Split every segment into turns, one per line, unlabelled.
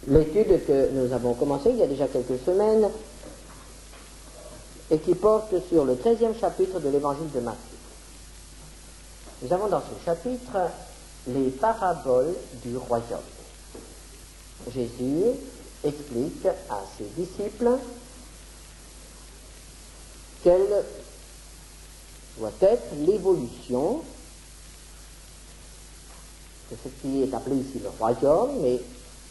l'étude que nous avons commencée il y a déjà quelques semaines et qui porte sur le 13e chapitre de l'évangile de Matthieu. Nous avons dans ce chapitre les paraboles du royaume. Jésus explique à ses disciples quelle doit être l'évolution de ce qui est appelé ici le royaume, mais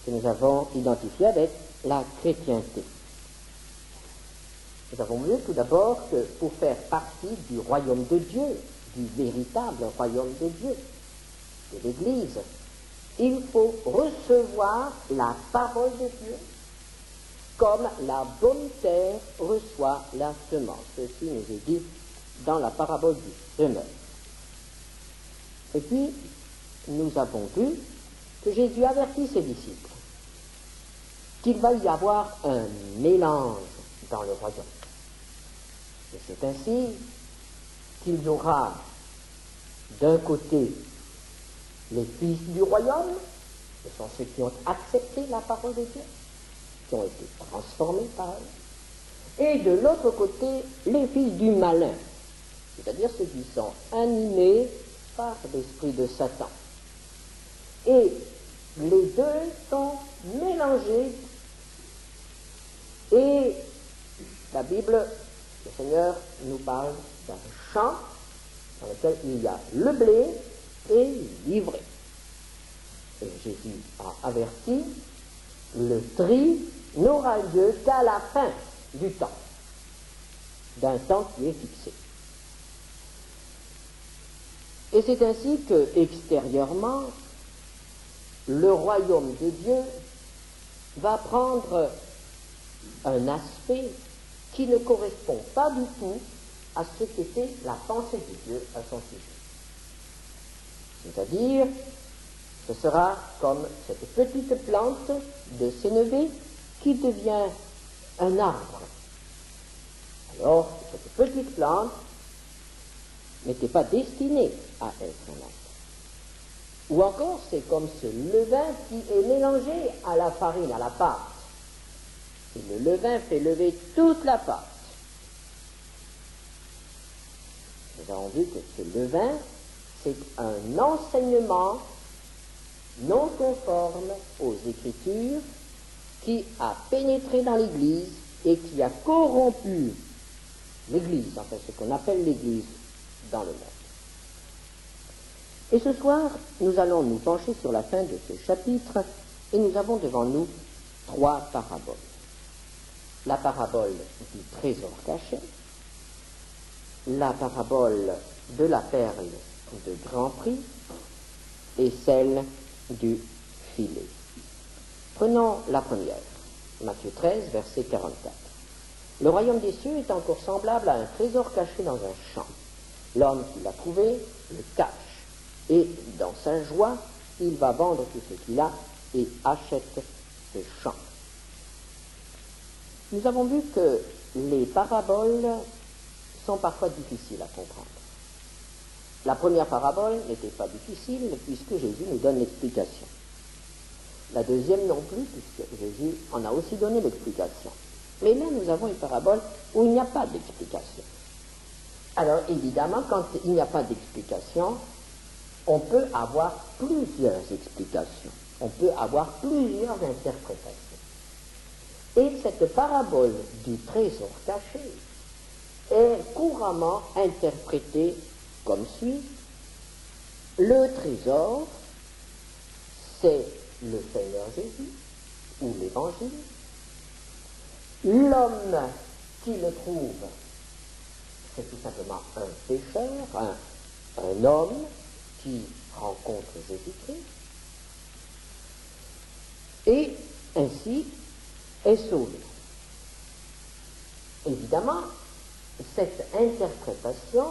que nous avons identifié avec la chrétienté. Nous avons vu tout d'abord que pour faire partie du royaume de Dieu, du véritable royaume de Dieu, de l'Église, il faut recevoir la parole de Dieu comme la bonne terre reçoit la semence. Ceci nous est dit dans la parabole du semeur. Et puis, nous avons vu que Jésus avertit ses disciples qu'il va y avoir un mélange dans le royaume. Et c'est ainsi qu'il y aura d'un côté les fils du royaume, ce sont ceux qui ont accepté la parole de Dieu, qui ont été transformés par elle, et de l'autre côté les fils du malin, c'est-à-dire ceux qui sont animés par l'esprit de Satan. Et les deux sont mélangés, et la Bible, le Seigneur nous parle d'un champ dans lequel il y a le blé et l'ivraie. Et Jésus a averti, le tri n'aura lieu qu'à la fin du temps, d'un temps qui est fixé. Et c'est ainsi que, extérieurement, le royaume de Dieu va prendre un aspect qui ne correspond pas du tout à ce qu'était la pensée de Dieu à son sujet. C'est-à-dire, ce sera comme cette petite plante de sénévé qui devient un arbre. Alors, cette petite plante n'était pas destinée à être un arbre. Ou encore, c'est comme ce levain qui est mélangé à la farine, à la pâte. Et le levain fait lever toute la pâte. Nous avons vu que ce levain, c'est un enseignement non conforme aux Écritures qui a pénétré dans l'Église et qui a corrompu l'Église, enfin ce qu'on appelle l'Église dans le monde. Et ce soir, nous allons nous pencher sur la fin de ce chapitre et nous avons devant nous 3 paraboles. La parabole du trésor caché, la parabole de la perle de grand prix et celle du filet. Prenons la première, Matthieu 13, verset 44. Le royaume des cieux est encore semblable à un trésor caché dans un champ. L'homme qui l'a trouvé le cache, et dans sa joie, il va vendre tout ce qu'il a et achète ce champ. Nous avons vu que les paraboles sont parfois difficiles à comprendre. La première parabole n'était pas difficile puisque Jésus nous donne l'explication. La deuxième non plus puisque Jésus en a aussi donné l'explication. Mais là, nous avons une parabole où il n'y a pas d'explication. Alors, évidemment, quand il n'y a pas d'explication, on peut avoir plusieurs explications. On peut avoir plusieurs interprétations. Et cette parabole du trésor caché est couramment interprétée comme suit. Le trésor, c'est le Seigneur Jésus, ou l'Évangile. L'homme qui le trouve, c'est tout simplement un pécheur, un homme qui rencontre Jésus-Christ, et ainsi est sauvé. Évidemment, cette interprétation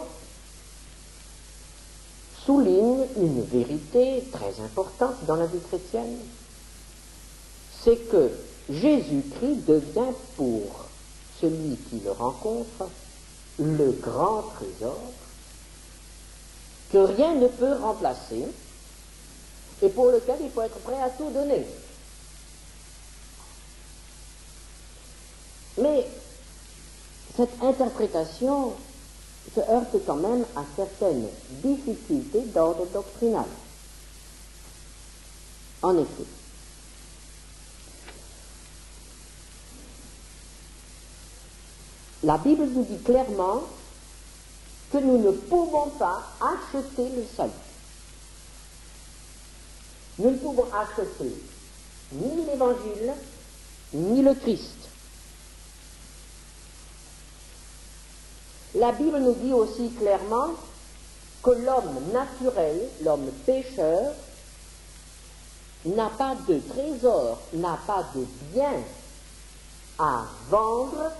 souligne une vérité très importante dans la vie chrétienne, c'est que Jésus-Christ devient pour celui qui le rencontre le grand trésor que rien ne peut remplacer et pour lequel il faut être prêt à tout donner. Mais cette interprétation se heurte quand même à certaines difficultés d'ordre doctrinal. En effet, la Bible nous dit clairement que nous ne pouvons pas acheter le salut. Nous ne pouvons acheter ni l'Évangile, ni le Christ. La Bible nous dit aussi clairement que l'homme naturel, l'homme pécheur, n'a pas de trésor, n'a pas de bien à vendre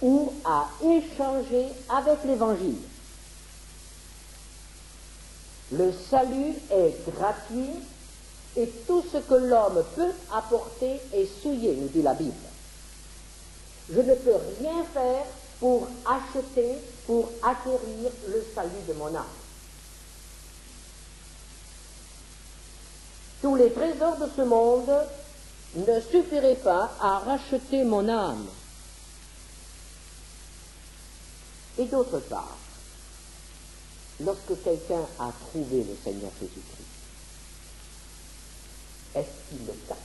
ou à échanger avec l'Évangile. Le salut est gratuit et tout ce que l'homme peut apporter est souillé, nous dit la Bible. Je ne peux rien faire pour acheter, pour acquérir le salut de mon âme. Tous les trésors de ce monde ne suffiraient pas à racheter mon âme. Et d'autre part, lorsque quelqu'un a trouvé le Seigneur Jésus-Christ, est-ce qu'il le cache?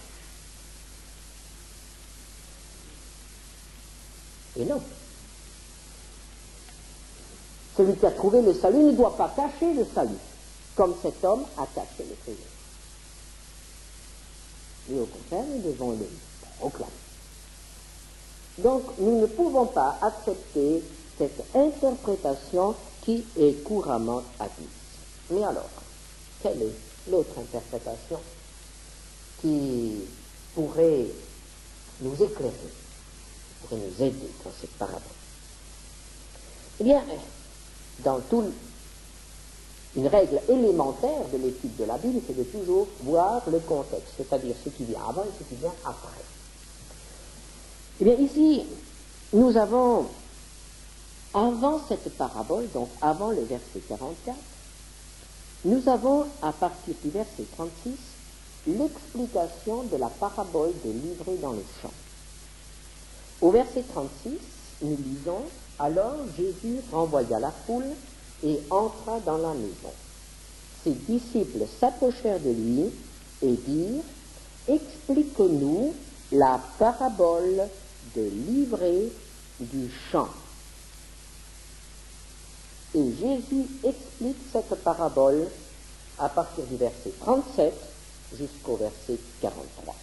Et non. Celui qui a trouvé le salut ne doit pas cacher le salut, comme cet homme a caché le trésor. Mais au contraire, nous devons le proclamer. Donc, nous ne pouvons pas accepter cette interprétation qui est couramment admise. Mais alors, quelle est l'autre interprétation qui pourrait nous éclairer, pourrait nous aider dans cette parabole? Eh bien, dans une règle élémentaire de l'étude de la Bible, c'est de toujours voir le contexte, c'est-à-dire ce qui vient avant et ce qui vient après. Eh bien, ici, nous avons, avant cette parabole, donc avant le verset 44, nous avons, à partir du verset 36, l'explication de la parabole de l'ivraie dans le champ. Au verset 36, nous lisons « Alors Jésus renvoya la foule et entra dans la maison. Ses disciples s'approchèrent de lui et dirent « Explique-nous la parabole de l'ivraie du champ. » Et Jésus explique cette parabole à partir du verset 37 jusqu'au verset 43.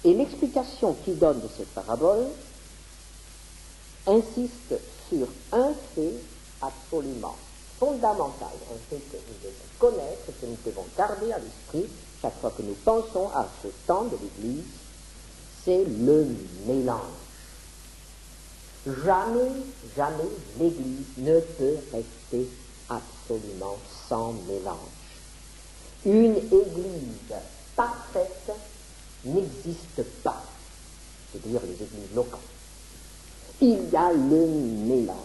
Et l'explication qu'il donne de cette parabole insiste sur un fait absolument fondamental, un fait que nous devons connaître, que nous devons garder à l'esprit chaque fois que nous pensons à ce temps de l'Église, c'est le mélange. Jamais, jamais l'Église ne peut rester absolument sans mélange. Une Église parfaite n'existe pas, c'est-à-dire les églises locales. Il y a le mélange.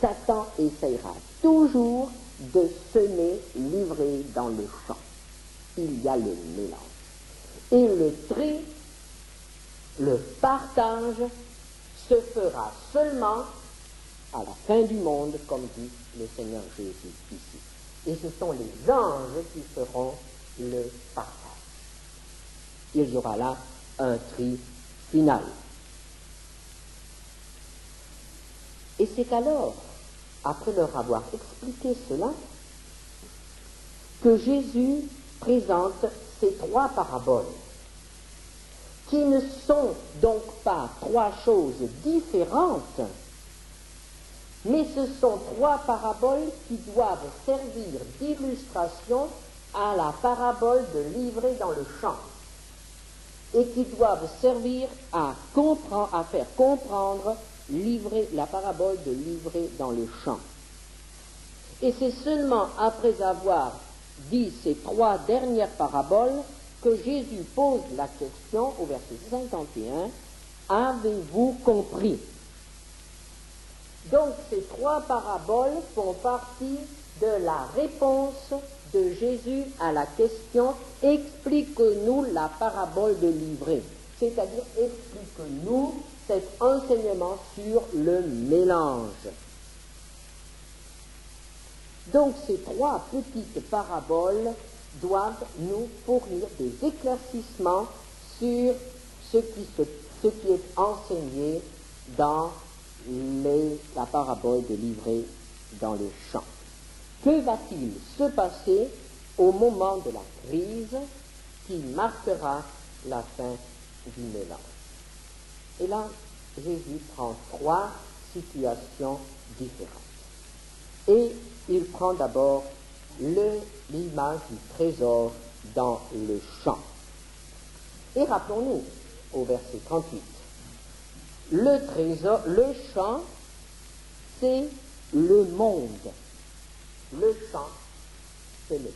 Satan essaiera toujours de semer l'ivraie dans le champ. Il y a le mélange. Et le tri, le partage, se fera seulement à la fin du monde, comme dit le Seigneur Jésus ici. Et ce sont les anges qui feront le partage. Il y aura là un tri final. Et c'est alors, après leur avoir expliqué cela, que Jésus présente ces trois paraboles, qui ne sont donc pas trois choses différentes, mais ce sont trois paraboles qui doivent servir d'illustration à la parabole de l'ivraie dans le champ, et qui doivent servir à faire comprendre la parabole de l'ivraie dans le champ. Et c'est seulement après avoir dit ces trois dernières paraboles que Jésus pose la question au verset 51, « Avez-vous compris ?» Donc ces trois paraboles font partie de la réponse de Jésus à la question « Explique-nous la parabole de l'ivraie ». c'est-à-dire explique-nous cet enseignement sur le mélange. Donc ces trois petites paraboles doivent nous fournir des éclaircissements sur ce qui est enseigné dans la parabole de l'ivraie dans le champ. Que va-t-il se passer au moment de la crise qui marquera la fin du mélange? Et là, Jésus prend trois situations différentes. Et il prend d'abord l'image du trésor dans le champ. Et rappelons-nous, au verset 38, le champ, c'est le monde. Le champ, c'est le monde.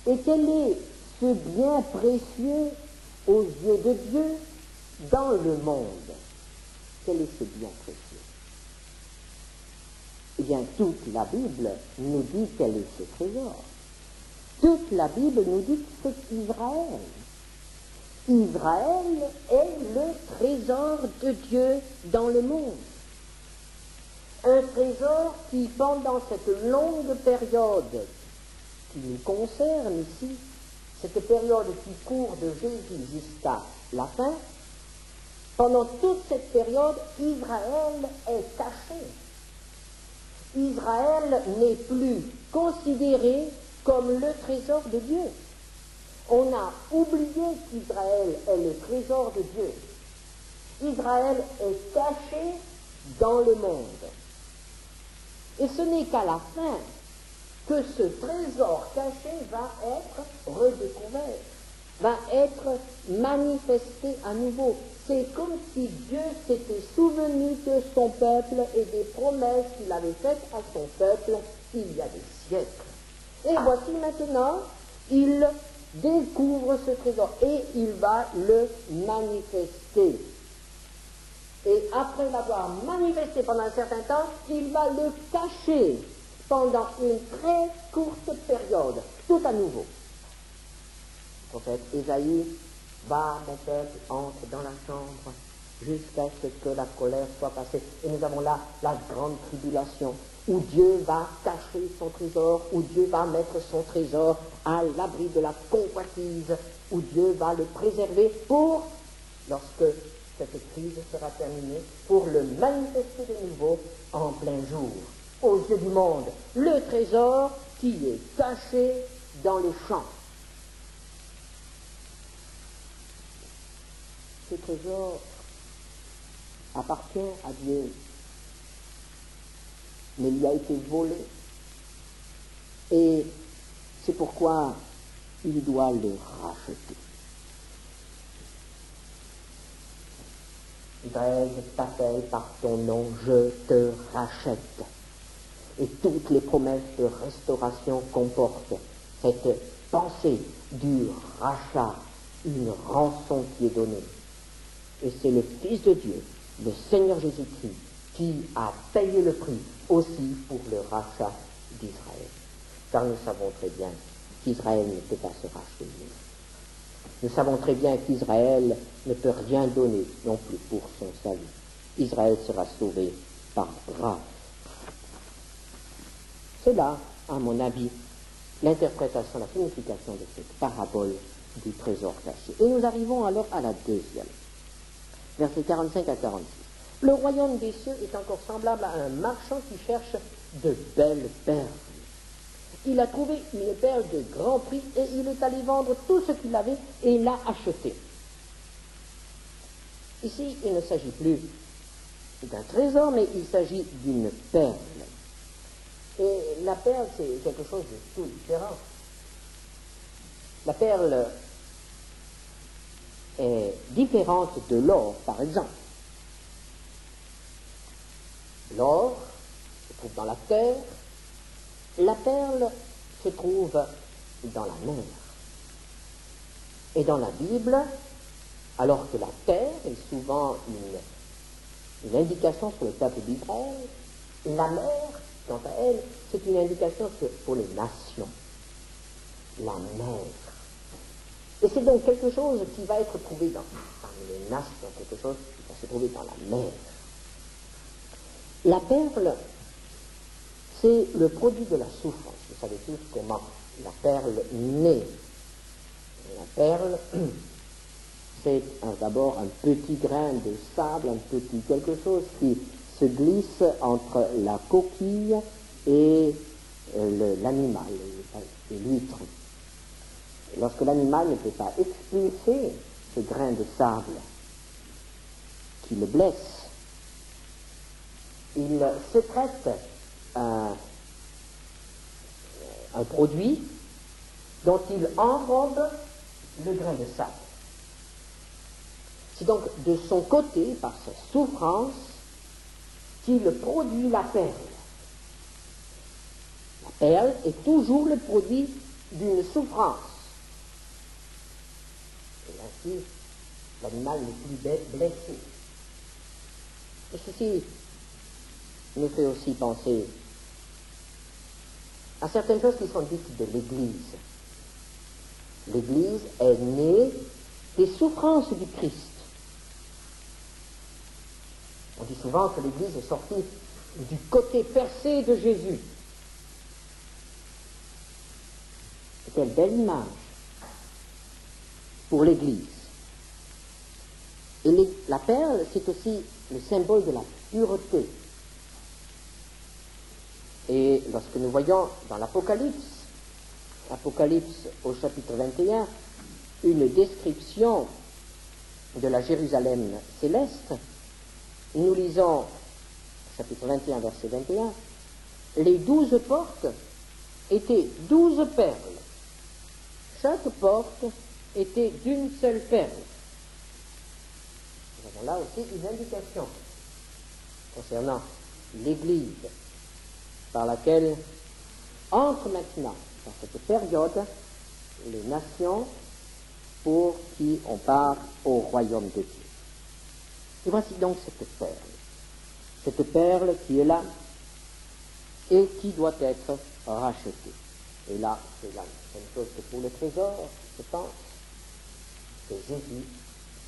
Et quel est ce bien précieux aux yeux de Dieu dans le monde? Quel est ce bien précieux? Eh bien, toute la Bible nous dit quel est ce trésor. Toute la Bible nous dit que c'est Israël. Israël est le trésor de Dieu dans le monde. Un trésor qui, pendant cette longue période qui nous concerne ici, cette période qui court de Jésus jusqu'à la fin, pendant toute cette période, Israël est caché. Israël n'est plus considéré comme le trésor de Dieu. On a oublié qu'Israël est le trésor de Dieu. Israël est caché dans le monde. Et ce n'est qu'à la fin que ce trésor caché va être redécouvert, va être manifesté à nouveau. C'est comme si Dieu s'était souvenu de son peuple et des promesses qu'il avait faites à son peuple il y a des siècles. Et voici maintenant, il découvre ce trésor et il va le manifester. Et après l'avoir manifesté pendant un certain temps, il va le cacher pendant une très courte période, tout à nouveau. Le prophète Ésaïe, va, mon peuple, entre dans la chambre jusqu'à ce que la colère soit passée. Et nous avons là la grande tribulation, où Dieu va cacher son trésor, où Dieu va mettre son trésor à l'abri de la convoitise, où Dieu va le préserver pour, lorsque cette crise sera terminée, pour le manifester de nouveau en plein jour, aux yeux du monde. Le trésor qui est caché dans les champs. Ce trésor appartient à Dieu, mais il a été volé, et c'est pourquoi il doit le racheter. Israël, je t'appelle par ton nom, je te rachète. Et toutes les promesses de restauration comportent cette pensée du rachat, une rançon qui est donnée. Et c'est le Fils de Dieu, le Seigneur Jésus-Christ, qui a payé le prix aussi pour le rachat d'Israël. Car nous savons très bien qu'Israël ne peut pas se racheter lui-même. Nous savons très bien qu'Israël ne peut rien donner non plus pour son salut. Israël sera sauvé par grâce. C'est là, à mon avis, l'interprétation, la signification de cette parabole du trésor caché. Et nous arrivons alors à la deuxième. Versets 45 à 46. Le royaume des cieux est encore semblable à un marchand qui cherche de belles perles. Il a trouvé une perle de grand prix et il est allé vendre tout ce qu'il avait et l'a achetée. Ici, il ne s'agit plus d'un trésor, mais il s'agit d'une perle. Et la perle, c'est quelque chose de tout différent. La perle est différente de l'or, par exemple. L'or se trouve dans la terre, la perle se trouve dans la mer. Et dans la Bible, alors que la terre est souvent une indication sur le peuple d'Israël, la mer, quant à elle, c'est une indication pour les nations. La mer. Et c'est donc quelque chose qui va être trouvé parmi les nations, quelque chose qui va se trouver dans la mer. La perle, c'est le produit de la souffrance. Vous savez tous comment la perle naît. La perle, c'est d'abord un petit grain de sable, un petit quelque chose qui se glisse entre la coquille et l'animal, et l'huître. Lorsque l'animal ne peut pas expulser ce grain de sable qui le blesse, il sécrète un produit dont il enrobe le grain de sable. C'est donc de son côté, par sa souffrance, qu'il produit la perle. La perle est toujours le produit d'une souffrance. Et ainsi, l'animal n'est plus blessé. Et ceci nous fait aussi penser à certaines choses qui sont dites de l'Église. L'Église est née des souffrances du Christ. On dit souvent que l'Église est sortie du côté percé de Jésus. C'est quelle belle image pour l'Église. Et la perle, c'est aussi le symbole de la pureté. Et lorsque nous voyons dans l'Apocalypse au chapitre 21, une description de la Jérusalem céleste, nous lisons, chapitre 21, verset 21, les 12 portes étaient 12 perles. Chaque porte était d'une seule perle. Nous avons là aussi une indication concernant l'Église par laquelle entrent maintenant, dans cette période, les nations pour qui on part au royaume de Dieu. Et voici donc cette perle qui est là et qui doit être rachetée. Et là, c'est la même chose que pour le trésor, je pense. C'est Jésus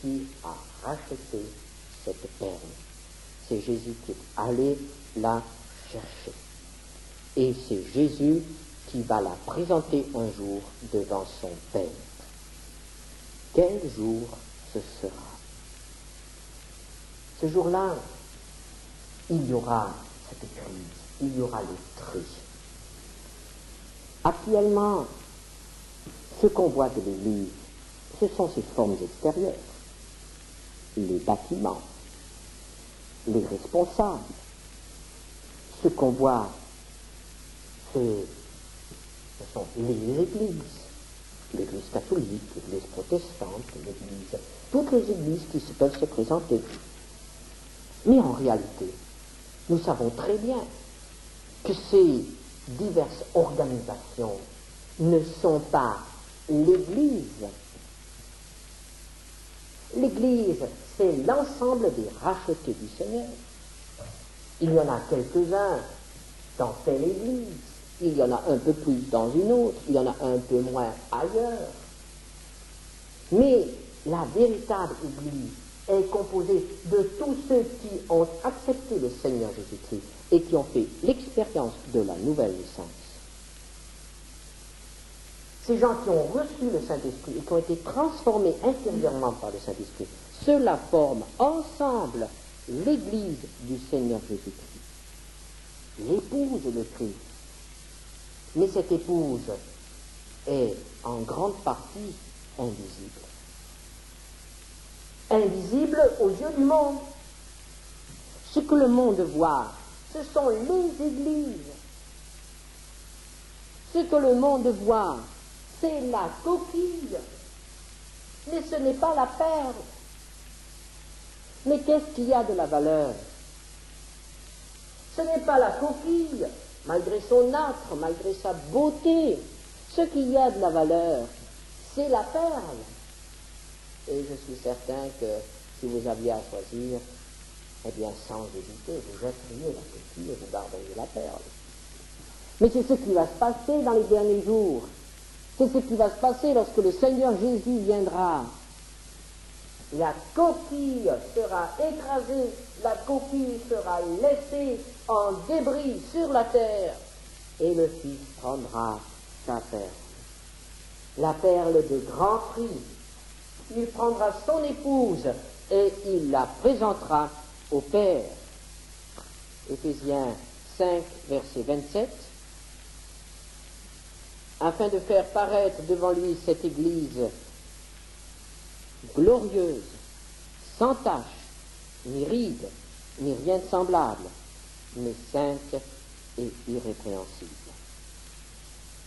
qui a racheté cette perle. C'est Jésus qui est allé la chercher. Et c'est Jésus qui va la présenter un jour devant son Père. Quel jour ce sera? Ce jour-là, il y aura cette crise, il y aura les tri. Actuellement, ce qu'on voit de l'Église, ce sont ses formes extérieures, les bâtiments, les responsables. Ce qu'on voit, ce sont les églises, l'église catholique, l'église protestante, l'église, toutes les églises qui peuvent se présenter. Mais en réalité, nous savons très bien que ces diverses organisations ne sont pas l'Église. L'Église, c'est l'ensemble des rachetés du Seigneur. Il y en a quelques-uns dans telle Église, il y en a un peu plus dans une autre, il y en a un peu moins ailleurs. Mais la véritable Église est composée de tous ceux qui ont accepté le Seigneur Jésus-Christ et qui ont fait l'expérience de la nouvelle naissance. Ces gens qui ont reçu le Saint-Esprit et qui ont été transformés intérieurement par le Saint-Esprit, cela forme ensemble l'Église du Seigneur Jésus-Christ, l'épouse de Christ. Mais cette épouse est en grande partie invisible. Invisible aux yeux du monde. Ce que le monde voit, ce sont les églises. Ce que le monde voit, c'est la coquille. Mais ce n'est pas la perle. Mais qu'est-ce qu'il y a de la valeur? Ce n'est pas la coquille, malgré son nacre, malgré sa beauté. Ce qu'il y a de la valeur, c'est la perle. Et je suis certain que si vous aviez à choisir, eh bien, sans hésiter, vous jetteriez la coquille et vous garderiez la perle. Mais c'est ce qui va se passer dans les derniers jours. C'est ce qui va se passer lorsque le Seigneur Jésus viendra. La coquille sera écrasée, la coquille sera laissée en débris sur la terre, et le Fils prendra sa perle. La perle de grand prix. Il prendra son épouse et il la présentera au Père. Éphésiens 5, verset 27. Afin de faire paraître devant lui cette Église glorieuse, sans tache, ni ride, ni rien de semblable, mais sainte et irrépréhensible.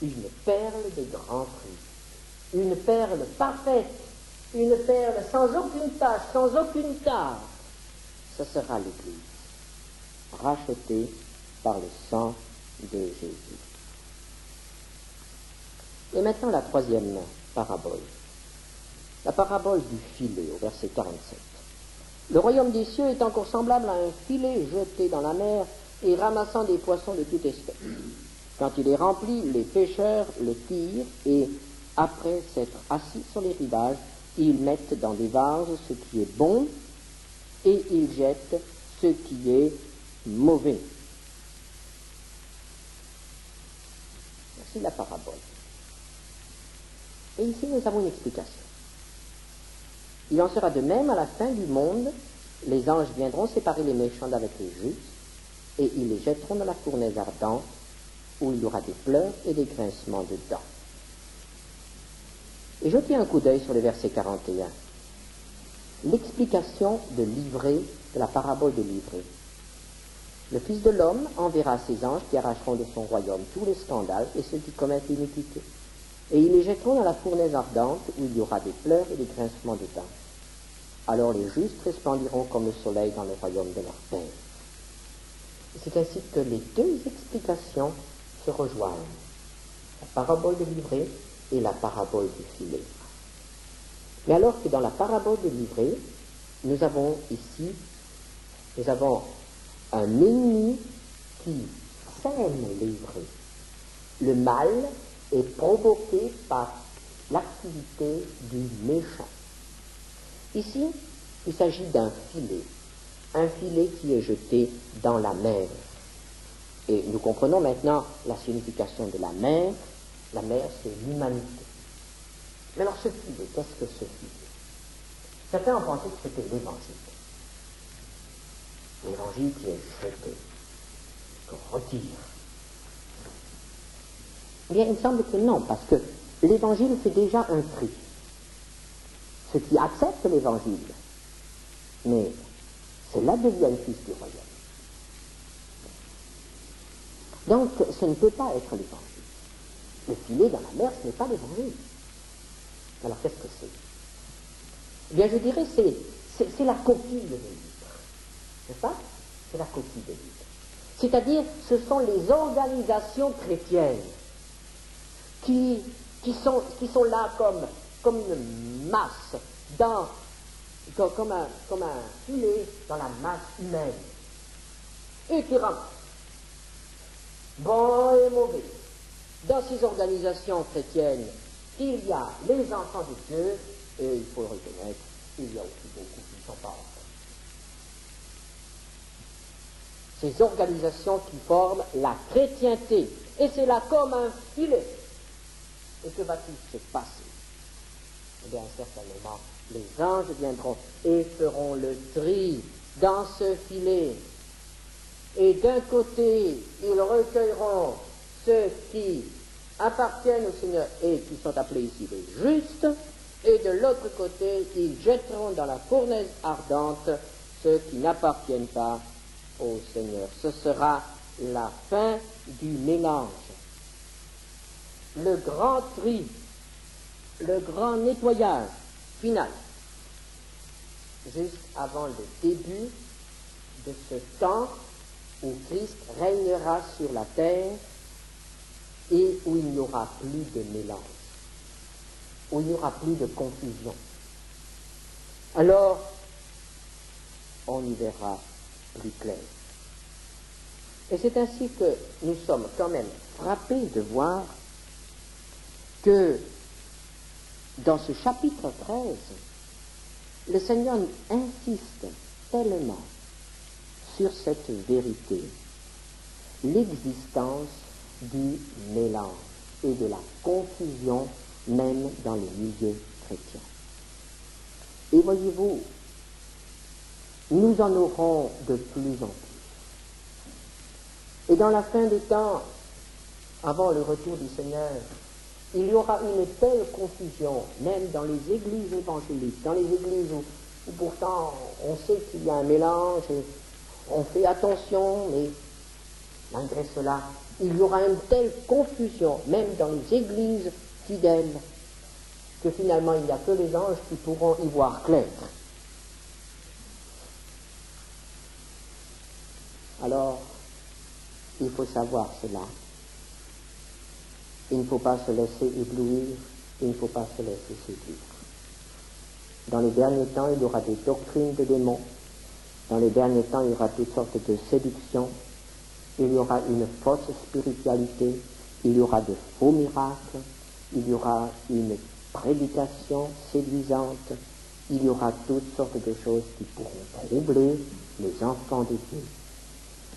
Une perle de grand prix, une perle parfaite, une perle sans aucune tache, sans aucune tare. Ce sera l'Église, rachetée par le sang de Jésus. Et maintenant la troisième parabole. La parabole du filet, au verset 47. Le royaume des cieux est encore semblable à un filet jeté dans la mer et ramassant des poissons de toute espèce. Quand il est rempli, les pêcheurs le tirent et, après s'être assis sur les rivages, ils mettent dans des vases ce qui est bon et ils jettent ce qui est mauvais. Voici la parabole. Et ici, nous avons une explication. Il en sera de même à la fin du monde. Les anges viendront séparer les méchants d'avec les justes, et ils les jetteront dans la fournaise ardente, où il y aura des pleurs et des grincements de dents. Et jetez un coup d'œil sur le verset 41. L'explication de l'ivrée, de la parabole de l'ivrée. Le Fils de l'homme enverra ses anges qui arracheront de son royaume tous les scandales et ceux qui commettent l'iniquité. Et ils les jetteront dans la fournaise ardente où il y aura des pleurs et des grincements de dents. Alors les justes resplendiront comme le soleil dans le royaume de leur Père. C'est ainsi que les deux explications se rejoignent. La parabole de l'ivrée et la parabole du filet. Mais alors que dans la parabole de l'ivrée, nous avons un ennemi qui sème l'ivrée. Le mal est provoqué par l'activité du méchant. Ici, il s'agit d'un filet qui est jeté dans la mer. Et nous comprenons maintenant la signification de la mer. La mer, c'est l'humanité. Mais alors ce filet, qu'est-ce que ce filet? Certains ont pensé que c'était l'évangile. L'évangile qui est jeté, qu'on retire. Eh bien, il me semble que non, parce que l'évangile fait déjà un tri. Ceux qui acceptent l'évangile, mais ceux-là deviennent fils du royaume. Donc, ce ne peut pas être l'évangile. Le filet dans la mer, ce n'est pas l'évangile. Alors, qu'est-ce que c'est? Eh bien, je dirais, c'est la coquille de l'huître. N'est-ce pas? C'est la coquille de l'huître. C'est-à-dire, ce sont les organisations chrétiennes qui sont là comme une masse, comme un filet dans la masse humaine, et qui ramassent bon et mauvais. Dans ces organisations chrétiennes, il y a les enfants de Dieu, et il faut le reconnaître, il y a aussi beaucoup qui ne sont pas enfants. Ces organisations qui forment la chrétienté, et c'est là comme un filet. Et que va-t-il se passer? Eh bien, à un certain moment, les anges viendront et feront le tri dans ce filet. Et d'un côté, ils recueilleront ceux qui appartiennent au Seigneur et qui sont appelés ici les justes, et de l'autre côté, ils jetteront dans la fournaise ardente ceux qui n'appartiennent pas au Seigneur. Ce sera la fin du mélange. Le grand tri, le grand nettoyage final, juste avant le début de ce temps où Christ régnera sur la terre et où il n'y aura plus de mélange, où il n'y aura plus de confusion. Alors, on y verra plus clair. Et c'est ainsi que nous sommes quand même frappés de voir que dans ce chapitre 13, le Seigneur insiste tellement sur cette vérité, l'existence du mélange et de la confusion même dans les milieux chrétiens. Et voyez-vous, nous en aurons de plus en plus. Et dans la fin des temps, avant le retour du Seigneur, il y aura une telle confusion, même dans les églises évangéliques, dans les églises où pourtant on sait qu'il y a un mélange, et on fait attention, mais malgré cela, il y aura une telle confusion, même dans les églises fidèles, que finalement il n'y a que les anges qui pourront y voir clair. Alors, il faut savoir cela. Il ne faut pas se laisser éblouir, il ne faut pas se laisser séduire. Dans les derniers temps, il y aura des doctrines de démons. Dans les derniers temps, il y aura toutes sortes de séductions. Il y aura une fausse spiritualité. Il y aura de faux miracles. Il y aura une prédication séduisante. Il y aura toutes sortes de choses qui pourront troubler les enfants de Dieu.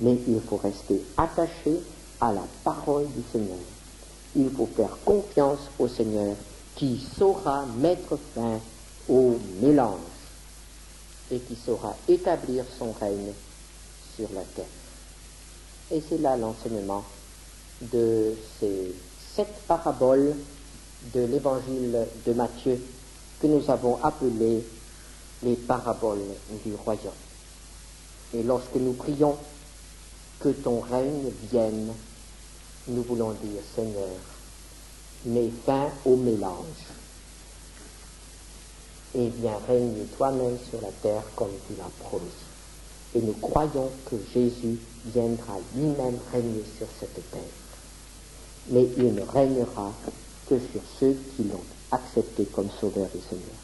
Mais il faut rester attaché à la parole du Seigneur. Il faut faire confiance au Seigneur qui saura mettre fin au mélange et qui saura établir son règne sur la terre. Et c'est là l'enseignement de ces 7 paraboles de l'évangile de Matthieu que nous avons appelées les paraboles du royaume. Et lorsque nous prions que ton règne vienne, nous voulons dire, Seigneur, mets fin au mélange et viens régner toi-même sur la terre comme tu l'as promis. Et nous croyons que Jésus viendra lui-même régner sur cette terre. Mais il ne régnera que sur ceux qui l'ont accepté comme sauveur et Seigneur.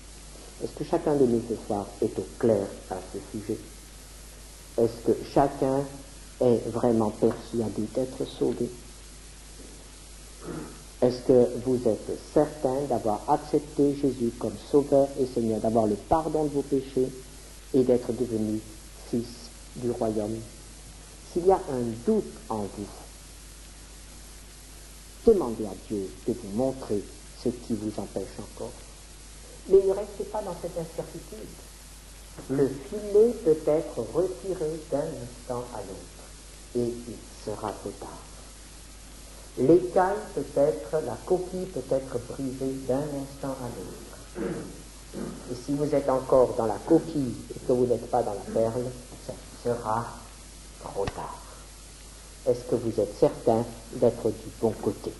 Est-ce que chacun de nous ce soir est au clair à ce sujet? Est-ce que chacun est vraiment persuadé d'être sauvé? Est-ce que vous êtes certain d'avoir accepté Jésus comme sauveur et Seigneur, d'avoir le pardon de vos péchés et d'être devenu fils du royaume? S'il y a un doute en vous, demandez à Dieu de vous montrer ce qui vous empêche encore. Mais ne restez pas dans cette incertitude. Le filet peut être retiré d'un instant à l'autre et il sera trop tard. L'écaille peut être, la coquille peut être brisée d'un instant à l'autre. Et si vous êtes encore dans la coquille et que vous n'êtes pas dans la perle, ça sera trop tard. Est-ce que vous êtes certain d'être du bon côté?